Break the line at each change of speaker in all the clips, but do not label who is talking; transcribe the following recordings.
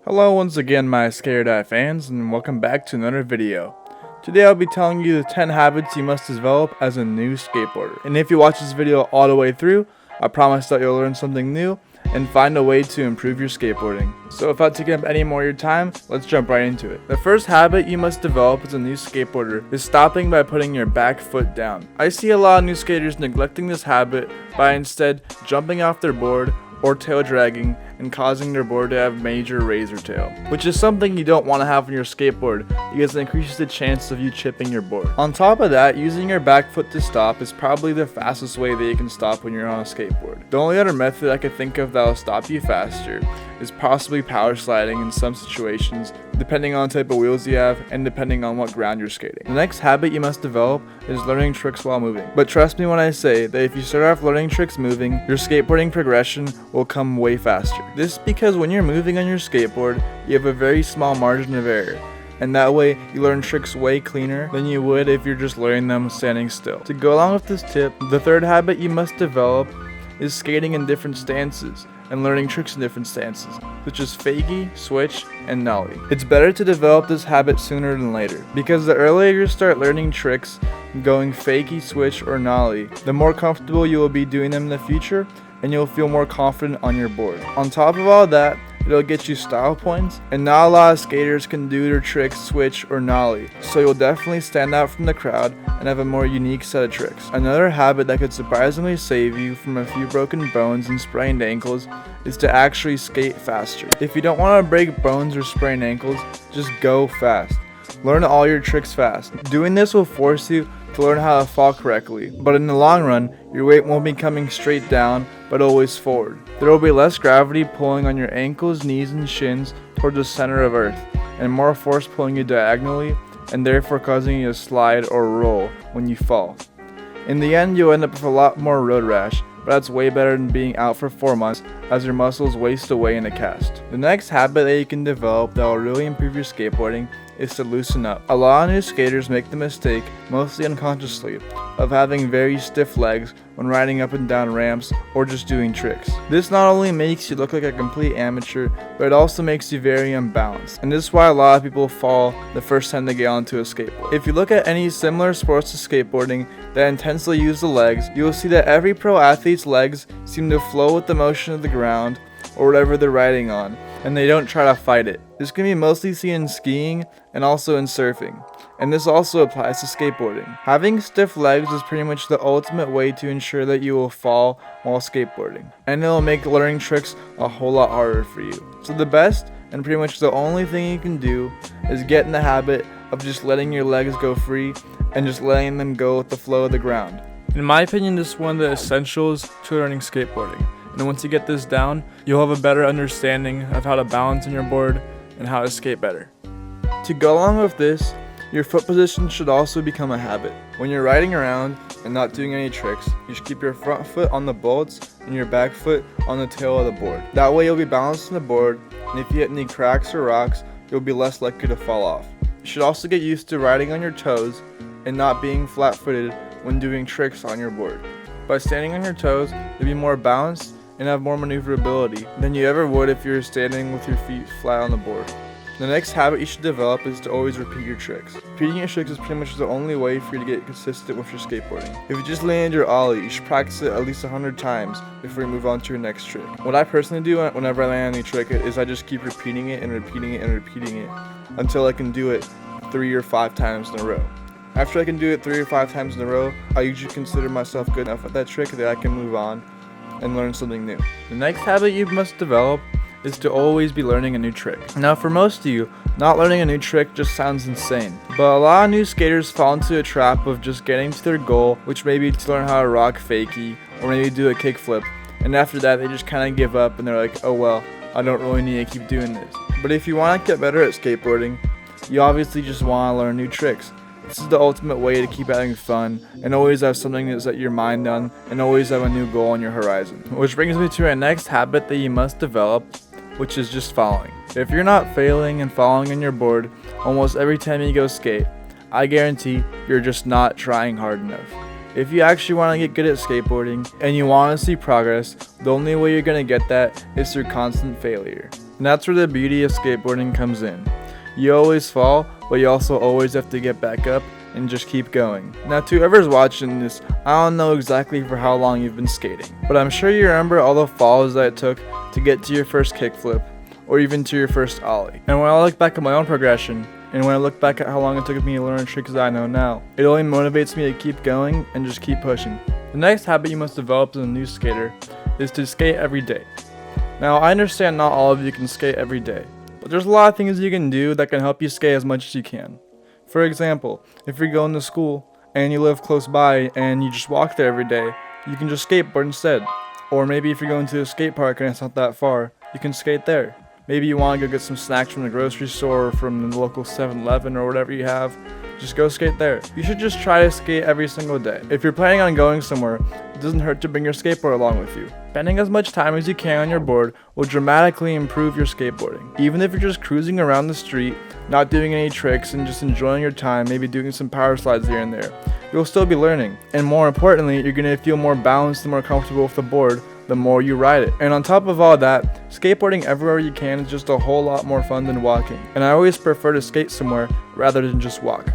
Hello once again my Scared Eye fans, and welcome back to another video. Today I'll be telling you the 10 habits you must develop as a new skateboarder. And if you watch this video all the way through, I promise that you'll learn something new and find a way to improve your skateboarding. So without taking up any more of your time, let's jump right into it. The first habit you must develop as a new skateboarder is stopping by putting your back foot down. I see a lot of new skaters neglecting this habit by instead jumping off their board or tail dragging and causing their board to have major razor tail, which is something you don't want to have on your skateboard because it increases the chance of you chipping your board. On top of that, using your back foot to stop is probably the fastest way that you can stop when you're on a skateboard. The only other method I could think of that will stop you faster is possibly power sliding in some situations, depending on the type of wheels you have and depending on what ground you're skating. The next habit you must develop is learning tricks while moving. But trust me when I say that if you start off learning tricks moving, your skateboarding progression will come way faster. This is because when you're moving on your skateboard, you have a very small margin of error, and that way you learn tricks way cleaner than you would if you're just learning them standing still. To go along with this tip, the third habit you must develop is skating in different stances and learning tricks in different stances, such as fakie, switch, and nollie. It's better to develop this habit sooner than later, because the earlier you start learning tricks going fakie, switch, or nollie, the more comfortable you will be doing them in the future, and you'll feel more confident on your board. On top of all that, it'll get you style points, and not a lot of skaters can do their tricks switch or nollie, so you'll definitely stand out from the crowd and have a more unique set of tricks. Another habit that could surprisingly save you from a few broken bones and sprained ankles is to actually skate faster. If you don't want to break bones or sprain ankles, just go fast. Learn all your tricks fast. Doing this will force you to learn how to fall correctly, but in the long run, your weight won't be coming straight down, but always forward. There will be less gravity pulling on your ankles, knees, and shins towards the center of earth, and more force pulling you diagonally, and therefore causing you to slide or roll when you fall. In the end, you'll end up with a lot more road rash, but that's way better than being out for 4 months as your muscles waste away in a cast. The next habit that you can develop that will really improve your skateboarding is to loosen up. A lot of new skaters make the mistake, mostly unconsciously, of having very stiff legs when riding up and down ramps or just doing tricks. This not only makes you look like a complete amateur, but it also makes you very unbalanced, and this is why a lot of people fall the first time they get onto a skateboard. If you look at any similar sports to skateboarding that intensely use the legs, you will see that every pro athlete's legs seem to flow with the motion of the ground or whatever they're riding on, and they don't try to fight it. This can be mostly seen in skiing and also in surfing, and this also applies to skateboarding. Having stiff legs is pretty much the ultimate way to ensure that you will fall while skateboarding, and it will make learning tricks a whole lot harder for you. So the best and pretty much the only thing you can do is get in the habit of just letting your legs go free and just letting them go with the flow of the ground. In my opinion, this is one of the essentials to learning skateboarding. And once you get this down, you'll have a better understanding of how to balance on your board and how to skate better. To go along with this, your foot position should also become a habit. When you're riding around and not doing any tricks, you should keep your front foot on the bolts and your back foot on the tail of the board. That way you'll be balanced on the board, and if you hit any cracks or rocks, you'll be less likely to fall off. You should also get used to riding on your toes and not being flat-footed when doing tricks on your board. By standing on your toes, you'll be more balanced and have more maneuverability than you ever would if you were standing with your feet flat on the board. The next habit you should develop is to always repeat your tricks. Repeating your tricks is pretty much the only way for you to get consistent with your skateboarding. If you just landed your ollie, you should practice it at least 100 times before you move on to your next trick. What I personally do whenever I land a new trick is I just keep repeating it and repeating it and repeating it until I can do it 3 or 5 times in a row. After I can do it 3 or 5 times in a row, I usually consider myself good enough at that trick that I can move on and learn something new. The next habit you must develop is to always be learning a new trick. Now for most of you, not learning a new trick just sounds insane, but a lot of new skaters fall into a trap of just getting to their goal, which may be to learn how to rock fakie or maybe do a kickflip, and after that they just kind of give up and they're like, oh well, I don't really need to keep doing this. But if you want to get better at skateboarding, you obviously just want to learn new tricks. This is the ultimate way to keep having fun and always have something to set your mind on and always have a new goal on your horizon. Which brings me to our next habit that you must develop, which is just following. If you're not failing and following on your board almost every time you go skate, I guarantee you're just not trying hard enough. If you actually want to get good at skateboarding and you want to see progress, the only way you're going to get that is through constant failure. And that's where the beauty of skateboarding comes in. You always fall, but you also always have to get back up and just keep going. Now to whoever's watching this, I don't know exactly for how long you've been skating, but I'm sure you remember all the falls that it took to get to your first kickflip, or even to your first ollie. And when I look back at my own progression, and when I look back at how long it took me to learn tricks that I know now, it only motivates me to keep going and just keep pushing. The next habit you must develop as a new skater is to skate every day. Now I understand not all of you can skate every day, but there's a lot of things you can do that can help you skate as much as you can. For example, if you're going to school and you live close by and you just walk there every day, you can just skateboard instead. Or maybe if you're going to a skate park and it's not that far, you can skate there. Maybe you want to go get some snacks from the grocery store or from the local 7-Eleven or whatever you have, just go skate there. You should just try to skate every single day. If you're planning on going somewhere, it doesn't hurt to bring your skateboard along with you. Spending as much time as you can on your board will dramatically improve your skateboarding. Even if you're just cruising around the street, not doing any tricks and just enjoying your time, maybe doing some power slides here and there, you'll still be learning. And more importantly, you're going to feel more balanced and more comfortable with the board the more you ride it. And on top of all that, skateboarding everywhere you can is just a whole lot more fun than walking. And I always prefer to skate somewhere rather than just walk.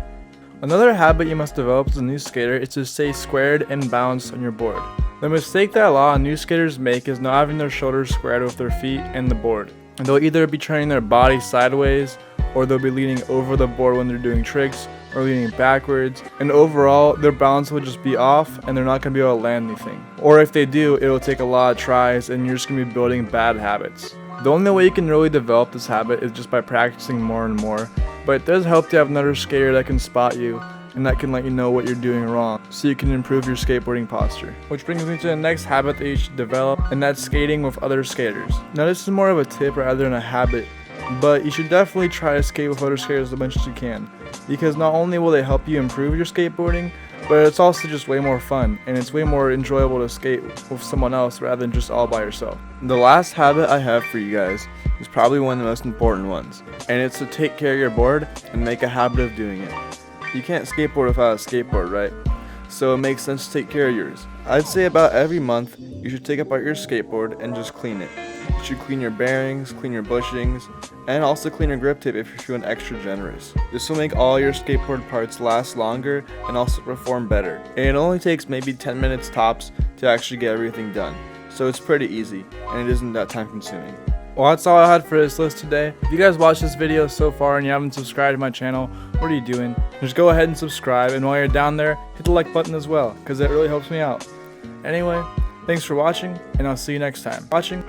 Another habit you must develop as a new skater is to stay squared and balanced on your board. The mistake that a lot of new skaters make is not having their shoulders squared with their feet and the board. And they'll either be turning their body sideways, or they'll be leaning over the board when they're doing tricks, or leaning backwards, and overall their balance will just be off and they're not going to be able to land anything. Or if they do, it'll take a lot of tries and you're just going to be building bad habits. The only way you can really develop this habit is just by practicing more and more, but it does help to have another skater that can spot you and that can let you know what you're doing wrong so you can improve your skateboarding posture. Which brings me to the next habit that you should develop, and that's skating with other skaters. Now this is more of a tip rather than a habit, but you should definitely try to skate with other skaters as much as you can, because not only will they help you improve your skateboarding, but it's also just way more fun, and it's way more enjoyable to skate with someone else rather than just all by yourself. The last habit I have for you guys is probably one of the most important ones, and it's to take care of your board and make a habit of doing it. You can't skateboard without a skateboard, right? So it makes sense to take care of yours. I'd say about every month you should take apart your skateboard and just clean it. You should clean your bearings, clean your bushings, and also clean your grip tape if you're feeling extra generous. This will make all your skateboard parts last longer and also perform better. And it only takes maybe 10 minutes tops to actually get everything done. So it's pretty easy, and it isn't that time consuming. Well, that's all I had for this list today. If you guys watched this video so far and you haven't subscribed to my channel, what are you doing? Just go ahead and subscribe, and while you're down there, hit the like button as well, because it really helps me out. Anyway, thanks for watching, and I'll see you next time.